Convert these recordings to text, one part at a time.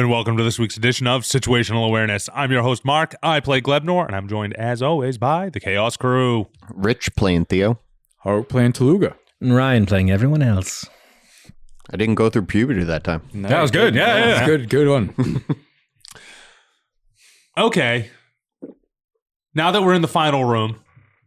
and welcome to this week's edition of Situational Awareness. I'm your host, Mark. I play Glebnor, and I'm joined, as always, by the Chaos Crew. Rich playing Theo. Hart playing Taluga. And Ryan playing everyone else. I didn't go through puberty that time. No, That was good. Yeah. Good one. Okay. Now that we're in the final room,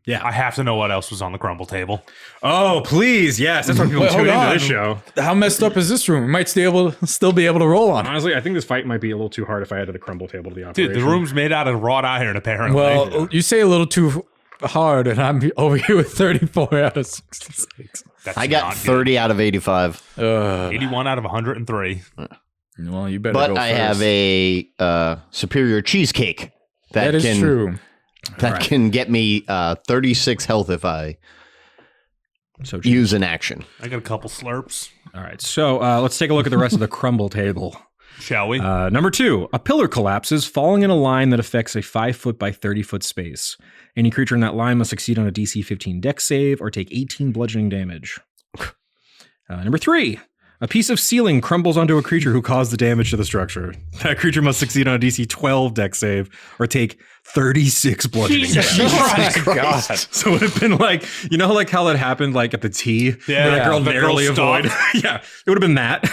Yeah. I have to know what else was on the crumble table. Oh, please. Yes. That's why people Wait, tune hold into on. this show. How messed up is this room? We might still be able to roll on it. Honestly, I think this fight might be a little too hard if I added the crumble table to the operation. Dude, the room's made out of wrought iron, apparently. Well, you say a little too hard, and I'm over here with 34 out of 66. That's I got not good. 30 out of 85. 81 out of 103. Well, you better But go I first. have a superior cheesecake That is true. That can get me 36 health if I So use an action. I got a couple slurps. All right, so let's take a look at the rest of the crumble table. Shall we? Number 2, a pillar collapses, falling in a line that affects a 5-foot by 30-foot space. Any creature in that line must succeed on a DC 15 Dex save or take 18 bludgeoning damage. Number 3, a piece of ceiling crumbles onto a creature who caused the damage to the structure. That creature must succeed on a DC 12 Dex save or take 36 bludgeoning damage. Oh my God. So it would have been like, you know, like how that happened, like at the T, Yeah, where that girl the girl narrowly avoided. Yeah, it would have been that.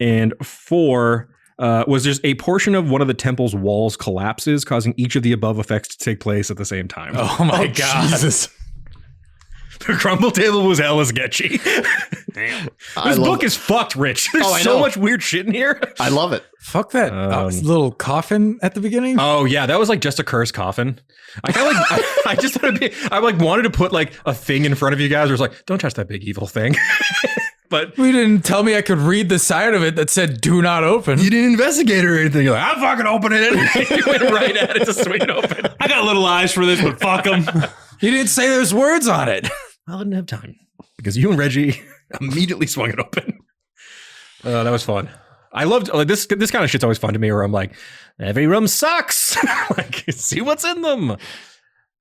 And 4 was just a portion of one of the temple's walls collapses, causing each of the above effects to take place at the same time. Oh my God. Jesus. The crumble table was hella sketchy. Damn. I This love book it. is fucked, Rich. There's Oh, I so know. much weird shit in here. I love it. Fuck that little coffin at the beginning. Oh yeah, that was like just a cursed coffin. I kind of like. I just want to be. I like wanted to put like a thing in front of you guys. Where it's like, don't touch that big evil thing. But We didn't tell me I could read the side of it that said "Do not open." you didn't investigate or anything. You're like, I'm fucking opening it. You went right at it to swing it open. I got little eyes for this, but fuck them. You didn't say there's words on it. I didn't have time because you and Reggie immediately swung it open. That was fun. I loved like this. This kind of shit's always fun to me. Where I'm like, every room sucks. Like, see what's in them.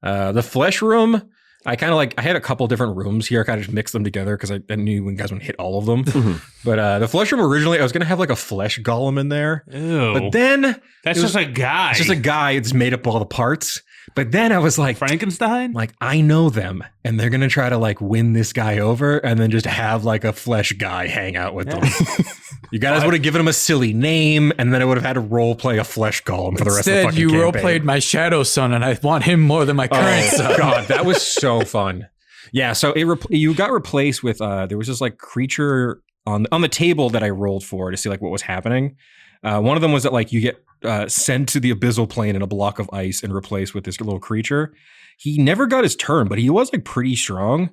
The flesh room. I kind of like. I had a couple different rooms here. I kind of just mixed them together because I knew when guys would hit all of them. But the flesh room originally, I was gonna have like a flesh golem in there. Ew. But then That's it was- just a guy. it's just a guy that's made up all the parts. But then I was like, Frankenstein? like I know them, and they're gonna try to like win this guy over, and then just have like a flesh guy hang out with them. You guys would have given him a silly name, and then I would have had to role play a flesh golem for the rest of the Instead, fucking you campaign. role played my shadow son, and I want him more than my current Oh son. god, that was so fun. Yeah, so you got replaced with there was this like creature on the table that I rolled for to see like what was happening. One of them was that like you get sent to the abyssal plane in a block of ice and replaced with this little creature. He never got his turn, but he was like pretty strong.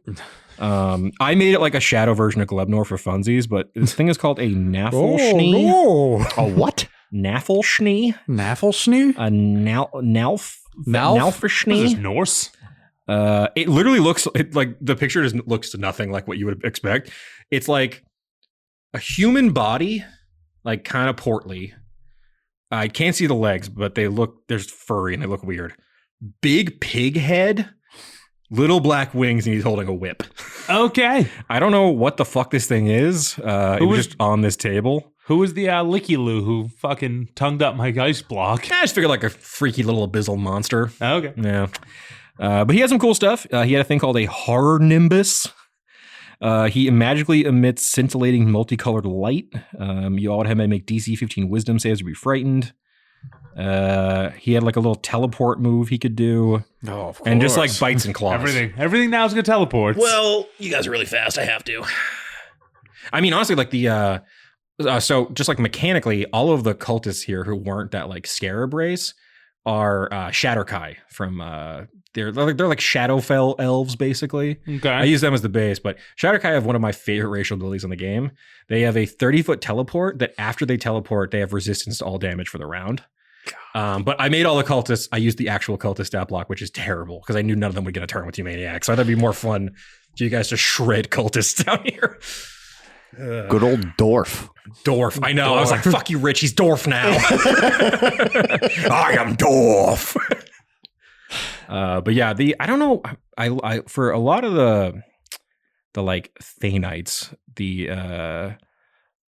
I made it like a shadow version of Glebnor for funsies, but this thing is called a Nafelschnee. A what? Nafelschnee? Nafelschnee? A Is Nalferschnee? this Norse? It literally looks like the picture just looks nothing like what you would expect. It's like a human body, like kind of portly. I can't see the legs, but there's furry and they look weird. Big pig head, little black wings, and he's holding a whip. Okay. I don't know what the fuck this thing is. It was is- just on this table. Who was the Licky-Loo who fucking tongued up my ice block? I just figured like a freaky little abyssal monster. Okay. Yeah. But he had some cool stuff. He had a thing called a horror nimbus. He magically emits scintillating multicolored light. You all had him make DC 15 wisdom saves to be frightened. He had like a little teleport move he could do. Oh, of And just like course. bites and claws. Everything now is gonna teleport. Well, you guys are really fast. I have to. I mean, honestly, like the so just like mechanically, all of the cultists here who weren't that like scarab race are Shadowkai from they're like Shadowfell elves basically. I Okay. use them as the base, but Shadowkai have one of my favorite racial abilities in the game. They have a 30-foot teleport that after they teleport, they have resistance to all damage for the round. But I made all the cultists. I used the actual cultist stat block, which is terrible because I knew none of them would get a turn with you maniacs. So I thought it'd be more fun for you guys to shred cultists down here. Good old dwarf. Dwarf. I know. I was like, fuck you, Rich. He's dwarf now. I am dwarf. But yeah, I don't know. I for a lot of the like Thanites, the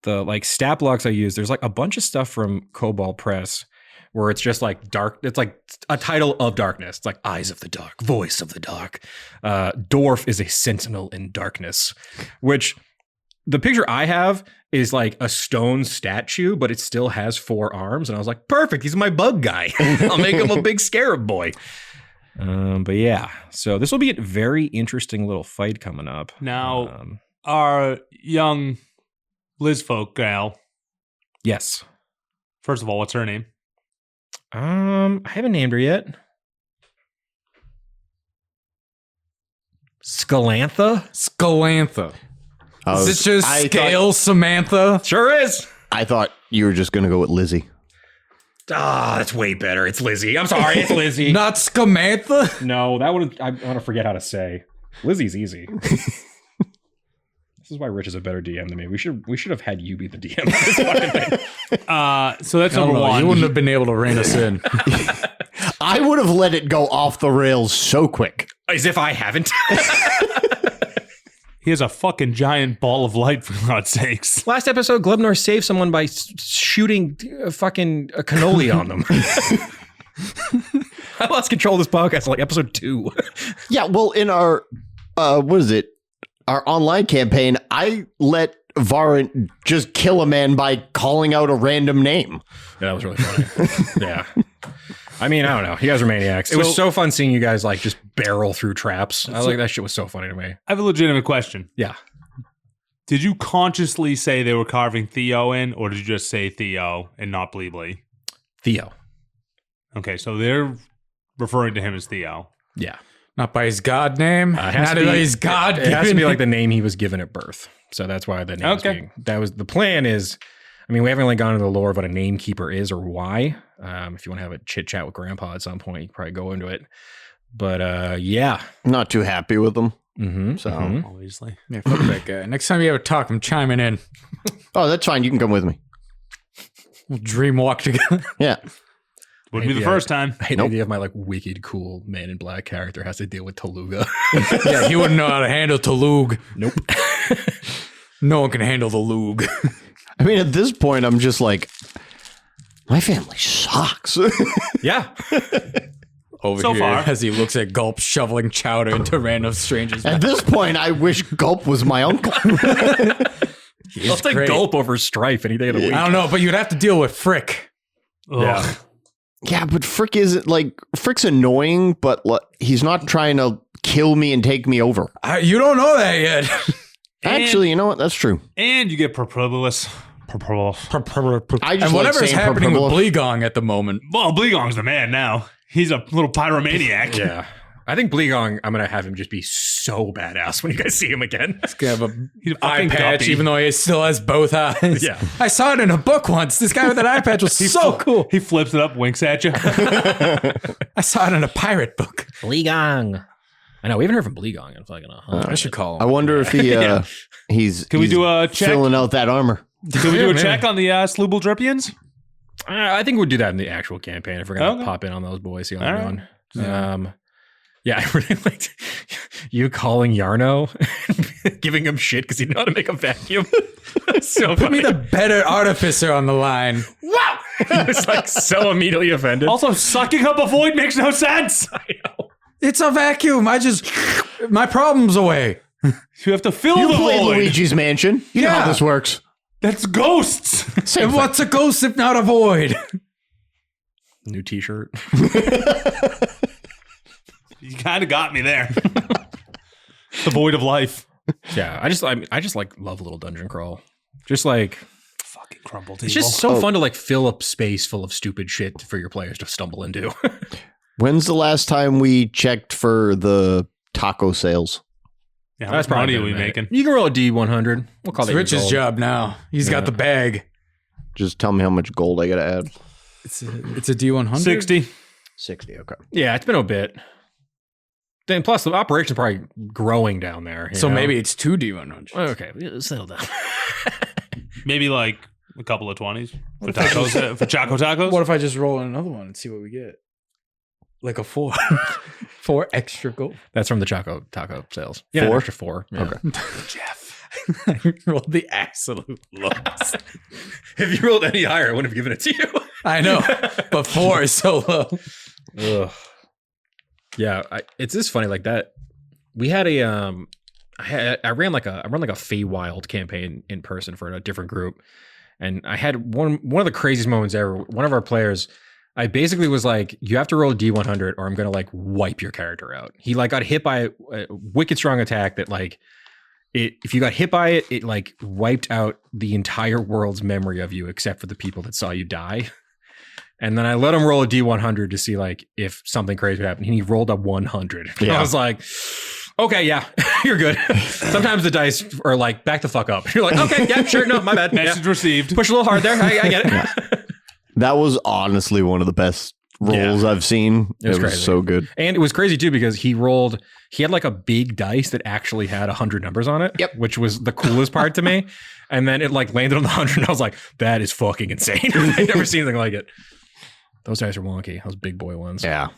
the like stat blocks I use, there's like a bunch of stuff from Cobalt Press where it's just like dark. It's like a title of darkness. It's like Eyes of the Dark, Voice of the Dark. Dwarf is a sentinel in darkness, which the picture I have is like a stone statue, but it still has 4 arms. And I was like, perfect. He's my bug guy. I'll make him a big scarab boy. But yeah, so this will be a very interesting little fight coming up. Now, our young Lizfolk gal. Yes. First of all, what's her name? I haven't named her yet. Scalantha. Is it just I Scale Samantha? Sure is. I thought you were just going to go with Lizzie. Ah, that's way better. It's Lizzie. I'm sorry, it's Lizzie. Not Scamantha? No, that would I want to forget how to say. Lizzie's easy. This is why Rich is a better DM than me. We should have had you be the DM of this fucking thing. So that's number one. You wouldn't have been able to rein us in. I would have let it go off the rails so quick. As if I haven't. He has a fucking giant ball of light, for God's sakes. Last episode, Glebnor saved someone by shooting a cannoli on them. I lost control of this podcast like episode 2. Yeah, well, in our, what is it? Our online campaign, I let Varant just kill a man by calling out a random name. Yeah, that was really funny. Yeah. I mean, I don't know. You guys are maniacs. It was so fun seeing you guys like just barrel through traps. I like that shit was so funny to me. I have a legitimate question. Yeah. Did you consciously say they were carving Theo in, or did you just say Theo and not Bleebly? Theo. Okay, so they're referring to him as Theo. Yeah. Not by his god name. It has Not to by be- his god. It has to be like the name he was given at birth. So that's why the name is Okay. being. That was the plan is. I mean, we haven't really gone into the lore of what a namekeeper is or why. If you want to have a chit chat with Grandpa at some point, you can probably go into it. But yeah. Not too happy with them. Mm-hmm. So, Obviously. Yeah, fuck that guy. Next time you ever talk, I'm chiming in. oh, that's fine. You can come with me. We'll dream walk together. Yeah. Wouldn't be the first time. I hate the idea of my like wicked cool Man in Black character has to deal with Toluga. Yeah, he wouldn't know how to handle Talug. Nope. No one can handle the Lug. I mean, at this point, I'm just like, my family sucks. Yeah. Over So here, far. as he looks at Gulp shoveling chowder into random strangers. At this point, I wish Gulp was my uncle. I'll take great. Gulp over Strife any day of the week. I don't know, but you'd have to deal with Frick. Yeah. Yeah, but Frick isn't like, Frick's annoying, but he's not trying to kill me and take me over. You don't know that yet. Actually, you know what? That's true. And you get Propolis. I just And like whatever's saying happening with Purple. Bleegong at the moment. Well, Bleegong's the man now. He's a little pyromaniac. Yeah. I think Bleegong, I'm going to have him just be so badass when you guys see him again. He's gonna have He's a a eye fucking patch, guppy. even though he still has both eyes. Yeah. I saw it in a book once. This guy with an eye patch was so cool. He flips it up, winks at you. I saw it in a pirate book. Bleegong. I know, we haven't heard from Bleegong in fucking I should call him. I wonder if he's Can we do a check? filling out that armor. Can we do a Yeah, check on the Slooble Dripians? I think we'll do that in the actual campaign if we're going to Okay. pop in on those boys, see how All they're right. going. Yeah, I really liked you calling Yarno, giving him shit because he didn't know how to make a vacuum. So Put funny. me the better artificer on the line. Wow! He was like so immediately offended. Also, sucking up a void makes no sense. I know. It's a vacuum. My problem's away. You have to fill You the played void. Luigi's Mansion. You know Yeah. how this works. That's ghosts. Same And thing. what's a ghost if not a void? New T-shirt. You kind of got me there. The void of life. Yeah, I just like love a little dungeon crawl. Just like Fucking crumble table. it's just so fun to like fill up space full of stupid shit for your players to stumble into. When's the last time we checked for the taco sales? Yeah, how much money are we making? You can roll a D100. We'll call It's that Rich's gold. job now. He's got the bag. Just tell me how much gold I gotta add. It's a D100. 60. 60, okay. Yeah, it's been a bit. Then plus the operation's probably growing down there. you So know? maybe it's 2 D100s. Okay, settle down. Maybe like a couple of 20s for tacos, for Choco Tacos. What if I just roll another one and see what we get? Like a 4. 4 extra gold. That's from the Choco Taco sales. Yeah, Four? an extra 4. Yeah. Okay. Jeff. I rolled the absolute lowest. If you rolled any higher, I wouldn't have given it to you. I know, but 4 is so low. Ugh. Yeah, it's just funny like that. We had a I ran like a Feywild campaign in person for a different group, and I had one of the craziest moments ever. One of our players, I basically was like, "You have to roll a D100, or I'm gonna like wipe your character out." He like got hit by a wicked strong attack that like if you got hit by it, it like wiped out the entire world's memory of you except for the people that saw you die. And then I let him roll a D100 to see like if something crazy would happen. And he rolled a 100. Yeah. I was like, okay, yeah, you're good. Sometimes the dice are like, back the fuck up. You're like, okay, yeah, sure, no, my bad. Message received. Push a little hard there. I get it. Yeah. That was honestly one of the best rolls I've seen. It was crazy. so good. And it was crazy too because he had like a big dice that actually had 100 numbers on it, which was the coolest part to me. And then it like landed on the 100 and I was like, that is fucking insane. I've never seen anything like it. Those dice are wonky. Those big boy ones. Yeah.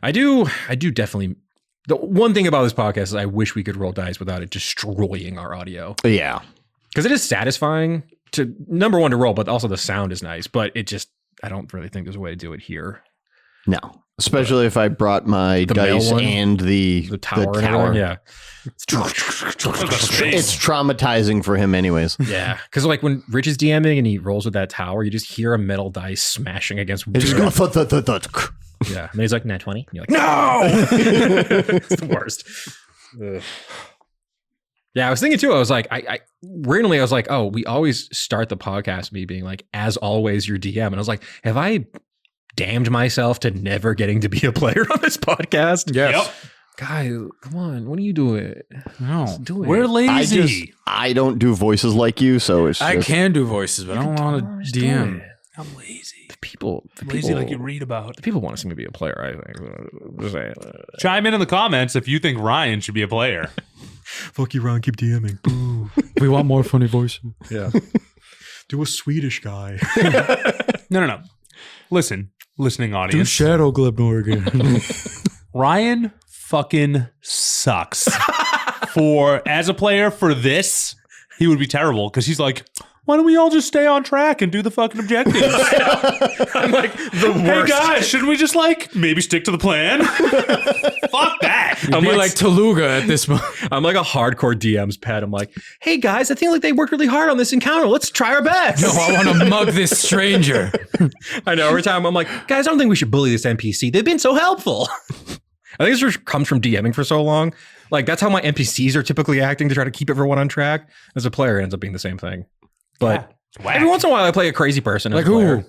I do definitely. The one thing about this podcast is I wish we could roll dice without it destroying our audio. Yeah. Because it is satisfying to, number one, to roll, but also the sound is nice. But it just, I don't really think there's a way to do it here. No. Especially if I brought my dice and the tower. And everything. Yeah. It's traumatizing for him anyways. Yeah. Because like when Rich is DMing and he rolls with that tower, you just hear a metal dice smashing against. It's just going thud. Yeah. And he's like, nat 20. And you're like, no! It's the worst. Ugh. Yeah, I was thinking too. I was like, I randomly, I was like, oh, we always start the podcast me being like, as always, your DM. And I was like, have I damned myself to never getting to be a player on this podcast? Yes. Yep. Guy, come on. When do you do it? No. Just do it. We're lazy. I don't do voices like you, so it's I just, can do voices, but I don't want to DM. I'm lazy. The people, Lazy like you read about. the people want to see me be a player, I think. Chime in the comments if you think Ryan should be a player. Fuck you, Ron. Keep DMing. We want more funny voices. Yeah. Do a Swedish guy. No. Listening Do audience. Shadow Glebnor again. Ryan fucking sucks. As a player for this, he would be terrible because he's like, why don't we all just stay on track and do the fucking objectives? I'm like the Hey worst. guys, shouldn't we just like maybe stick to the plan? Fuck that. I'd be like Teluga at this moment. I'm like a hardcore DM's pet. I'm like, hey guys, I think like they worked really hard on this encounter. Let's try our best. No, I want to mug this stranger. I know. Every time I'm like, guys, I don't think we should bully this NPC. They've been so helpful. I think this comes from DMing for so long. Like that's how my NPCs are typically acting to try to keep everyone on track. As a player, it ends up being the same thing. But every once in a while, I play a crazy person. Like as a player. who?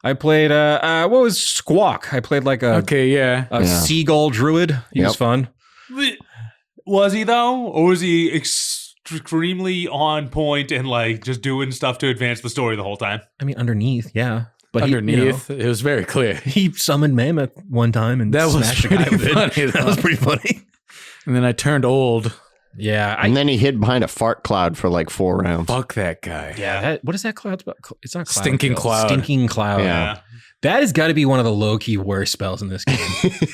I played what was Squawk? I played like a seagull druid. He was fun. Was he though, or was he extremely on point and like just doing stuff to advance the story the whole time? I mean, underneath, yeah. But Underneath, it was very clear. He summoned Mammoth one time and That was smashed a guy pretty with it. funny, That was pretty funny. And then I turned old. Yeah, and then he hid behind a fart cloud for like 4 rounds. Fuck that guy. What is that cloud spell? It's not cloud. Stinking spell. cloud. Stinking cloud. Yeah. That has got to be one of the low-key worst spells in this game.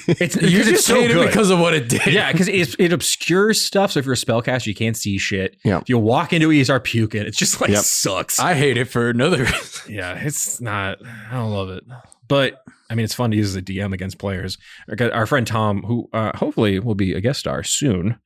It's You because just it's so hate it good. because of what it did. Yeah, because it obscures stuff. So if you're a spellcaster, you can't see shit. Yeah. If you walk into it, you start puking. It's just like Yep. sucks. I hate it for another reason. Yeah, it's not. I don't love it, but I mean, it's fun to use as a DM against players. Our friend Tom, who hopefully will be a guest star soon,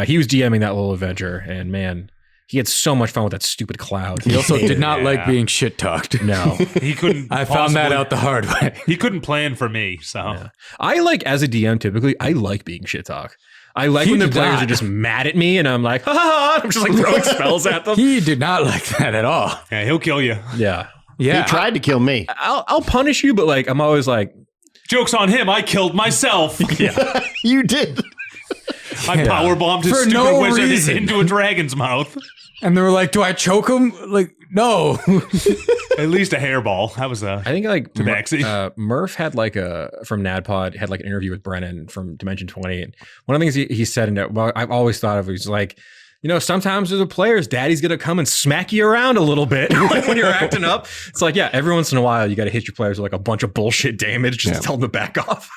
he was DMing that little adventure, and man, he had so much fun with that stupid cloud. He also did not Yeah. like being shit talked. No, He couldn't. I found that possibly- out the hard way. He couldn't plan for me, so Yeah. I like as a DM typically. I like being shit talk. I like He when the did players not. are just mad at me, and I'm like, ha ha ha! I'm just like throwing spells at them. He did not like that at all. yeah, he'll kill you. Yeah, Yeah. He tried to kill me. I'll punish you, but like I'm always like, Joke's on him. I killed myself. yeah. You did. I powerbombed his For stupid no wizard reason. into a dragon's mouth. And they were like, do I choke him? Like, no. At least a hairball. That was I think like Tabaxi. Murph had like from NADPOD had like an interview with Brennan from Dimension 20. And one of the things he said in it, well, I've always thought of was like, sometimes as a player's daddy's going to come and smack you around a little bit when you're acting up. It's like, yeah, every once in a while, you got to hit your players with like a bunch of bullshit damage just to tell them to back off.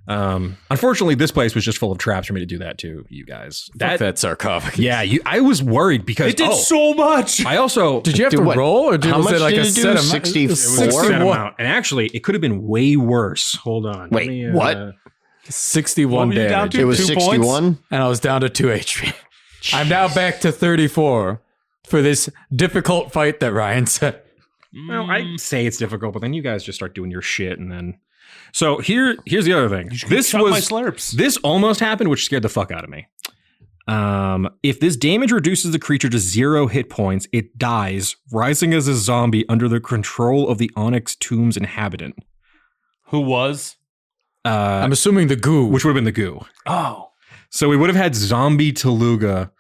Unfortunately, this place was just full of traps for me to do that to you guys. That sarcophagus. Yeah, I was worried because It did so much. I also Did you have to what? roll, or How was much it like did a it do? set amount? 64? It was a set amount. And actually, it could have been way worse. Hold on. Wait, what? 61 What were you down damage. to? It was 2 points? 61. And I was down to 2 HP. I'm now back to 34 for this difficult fight that Ryan said. Well, I say it's difficult, but then you guys just start doing your shit, and then. So here's the other thing. This Chug my was slurps. this almost happened, which scared the fuck out of me. If this damage reduces the creature to 0 hit points, it dies, rising as a zombie under the control of the Onyx Tomb's inhabitant. Who was? I'm assuming the goo. Which would have been the goo. Oh. So we would have had zombie Taluga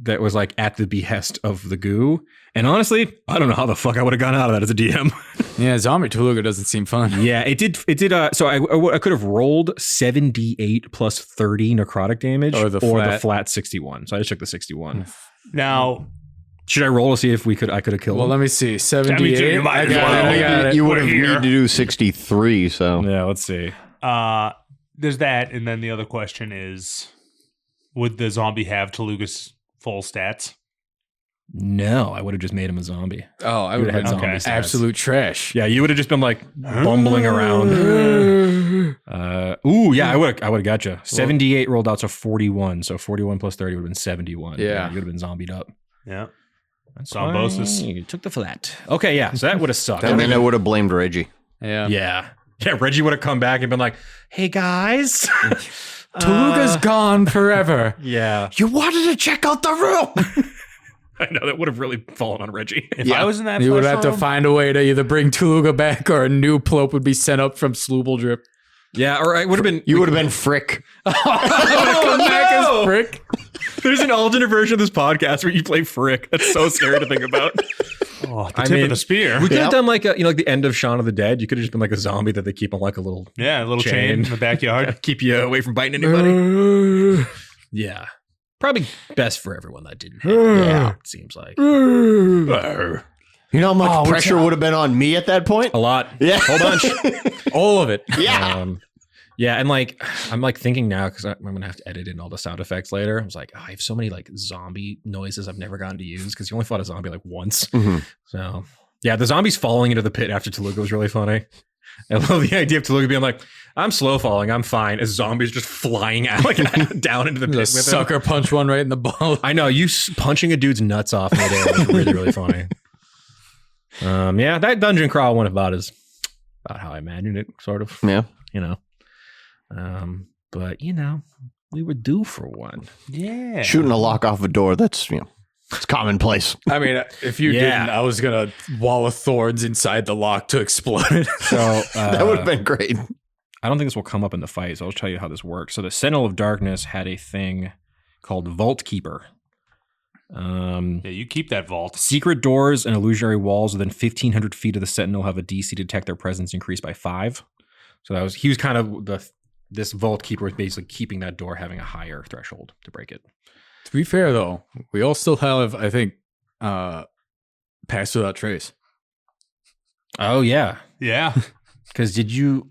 that was like at the behest of the goo. And honestly, I don't know how the fuck I would have gone out of that as a DM. Yeah, zombie Tuluga doesn't seem fun. Yeah, it did. So I could have rolled 7d8 plus 30 necrotic damage Or the flat. 61. So I just took the 61. Now, Should I roll to see if I could have killed Well, him? let me see. 78. you might I as got well. it. I got it. You would We're have here. needed to do 63, so. Yeah, let's see. there's that, and then the other question is, would the zombie have Taluga's full stats? No, I would have just made him a zombie. Oh, I You would have would've had had zombie stats. absolute trash. Yeah, you would have just been like bumbling around. Yeah, I would have got you. 78 rolled out to 41, so 41 plus 30 would have been 71. Yeah. You would have been zombied up. Yeah. That's Zombosis. fine. You took the flat. Okay, yeah, so that would have sucked. And then I would have blamed Reggie. Yeah. Yeah, Reggie would have come back and been like, "Hey guys, Taluga's gone forever. yeah." You wanted to check out the room. I know that would have really fallen on Reggie. If I was in that You would flesh have to room, find a way to either bring Taluga back or a new Plope would be sent up from Slooble Drip. Yeah, or I would have been. You would have been Frick. Come back as Frick. There's an alternate version of this podcast where you play Frick. That's so scary to think about. the tip of the spear. We could have done like like the end of Shaun of the Dead. You could have just been like a zombie that they keep on like a little Yeah, a little chain in the backyard. keep you away from biting anybody. Yeah, probably best for everyone that didn't. Yeah, it seems like You know how much pressure would have been on me at that point? a lot. Yeah. Whole bunch. All of it. Yeah. Yeah, and like I'm like thinking now because I'm gonna have to edit in all the sound effects later. I was like, I have so many like zombie noises I've never gotten to use because you only fought a zombie like once. Mhm. So yeah, the zombies falling into the pit after Taluga was really funny. I love the idea of Taluga being like, "I'm slow falling, I'm fine," as zombies just flying out like down into the pit with him. Sucker punch one right in the ball. I know you punching a dude's nuts off midair was really really funny. Yeah, that dungeon crawl went about how I imagined it, sort of. Yeah. You know. But we were due for one. Yeah. Shooting a lock off a door, that's, it's commonplace. I mean, if you Yeah. didn't, I was going to wall of thorns inside the lock to explode it. So That would have been great. I don't think this will come up in the fight, so I'll tell you how this works. So the Sentinel of Darkness had a thing called Vault Keeper. Yeah, you keep that vault. Secret doors and illusionary walls within 1,500 feet of the Sentinel have a DC to detect their presence increased by 5. So he was kind of this Vault Keeper was basically keeping that door having a higher threshold to break it. To be fair, though, we all still have, I think, Pass Without Trace. Oh yeah, Yeah. because did you?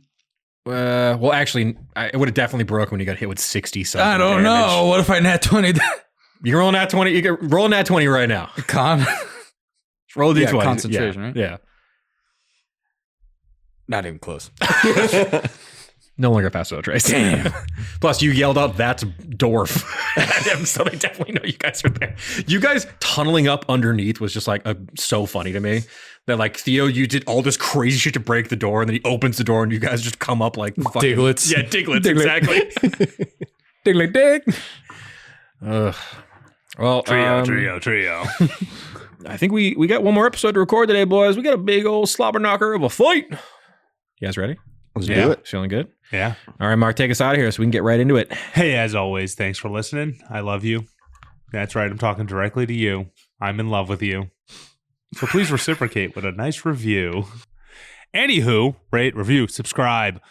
Well, actually, it would have definitely broken when you got hit with 60 something. I don't know. What if I nat 20? You can roll an nat 20. You can roll a nat 20 right now. Con? Roll a Yeah, d20. concentration, yeah. right? Yeah. Not even close. No longer pass without trace. Damn. Plus, you yelled out, "That's Dwarf." at him, so they definitely know you guys are there. You guys tunneling up underneath was just like so funny to me. That like Theo, you did all this crazy shit to break the door, and then he opens the door, and you guys just come up like fucking Diglets. Yeah, Diglets, Diglett. exactly. Diggly dig. Well, Trio. I think we got one more episode to record today, boys. We got a big old slobber knocker of a fight. You guys ready? Let's Yeah. do it. Feeling good? Yeah. All right, Mark, take us out of here so we can get right into it. Hey, as always, thanks for listening. I love you. That's right. I'm talking directly to you. I'm in love with you. So please reciprocate with a nice review. Anywho, rate, review, subscribe.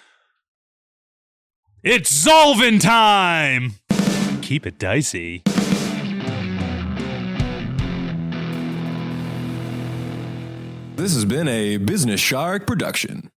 It's Zolvin time! Keep it dicey. This has been a Business Shark production.